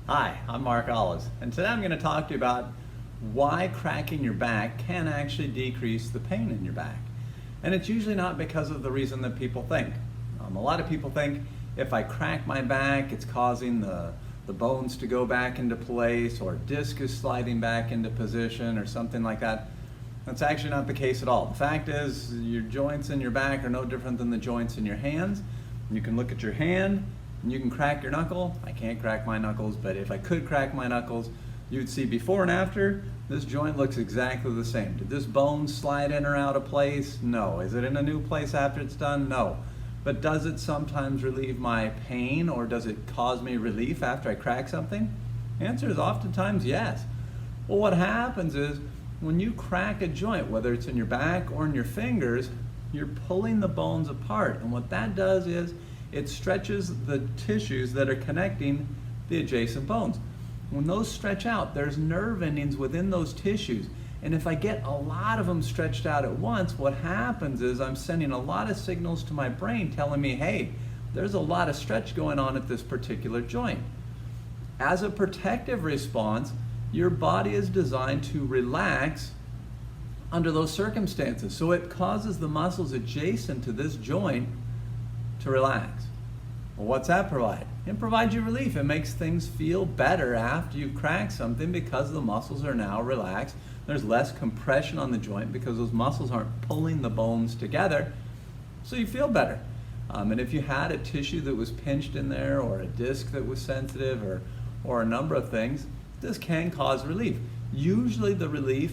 Hi, I'm Mark Olives, and today I'm going to talk to you about why cracking your back can actually decrease the pain in your back. And it's usually not because of the reason that people think. A lot of people think if I crack my back, it's causing the bones to go back into place, or disc is sliding back into position, or something like that. That's actually not the case at all. The fact is, your joints in your back are no different than the joints in your hands. You can look at your hand, and you can crack your knuckle. I can't crack my knuckles, but if I could crack my knuckles, you'd see before and after, this joint looks exactly the same. Did this bone slide in or out of place? No. Is it in a new place after it's done? No. But does it sometimes relieve my pain, or does it cause me relief after I crack something? The answer is oftentimes yes. Well, what happens is when you crack a joint, whether it's in your back or in your fingers, you're pulling the bones apart. And what that does is it stretches the tissues that are connecting the adjacent bones. When those stretch out, there's nerve endings within those tissues. And if I get a lot of them stretched out at once, what happens is I'm sending a lot of signals to my brain telling me, hey, there's a lot of stretch going on at this particular joint. As a protective response, your body is designed to relax under those circumstances. So it causes the muscles adjacent to this joint to relax. Well, what's that provide? It provides you relief. It makes things feel better after you've cracked something because the muscles are now relaxed. There's less compression on the joint because those muscles aren't pulling the bones together, so you feel better. And if you had a tissue that was pinched in there, or a disc that was sensitive, or a number of things, this can cause relief. Usually the relief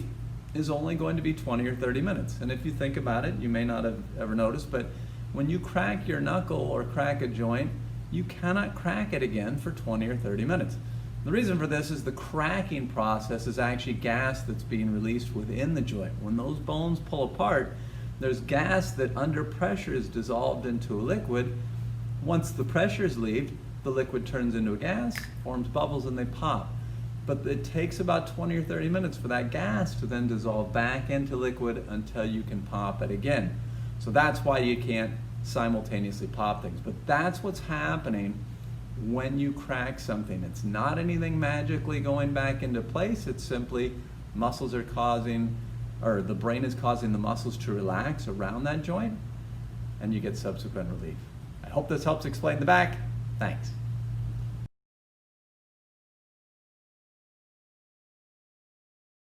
is only going to be 20 or 30 minutes. And if you think about it, you may not have ever noticed, but when you crack your knuckle or crack a joint, you cannot crack it again for 20 or 30 minutes. The reason for this is the cracking process is actually gas that's being released within the joint. When those bones pull apart, there's gas that under pressure is dissolved into a liquid. Once the pressures leave, the liquid turns into a gas, forms bubbles, and they pop. But it takes about 20 or 30 minutes for that gas to then dissolve back into liquid until you can pop it again. So that's why you can't simultaneously pop things. But that's what's happening when you crack something. It's not anything magically going back into place. It's simply muscles are causing, or the brain is causing the muscles to relax around that joint, and you get subsequent relief. I hope this helps explain the back. Thanks.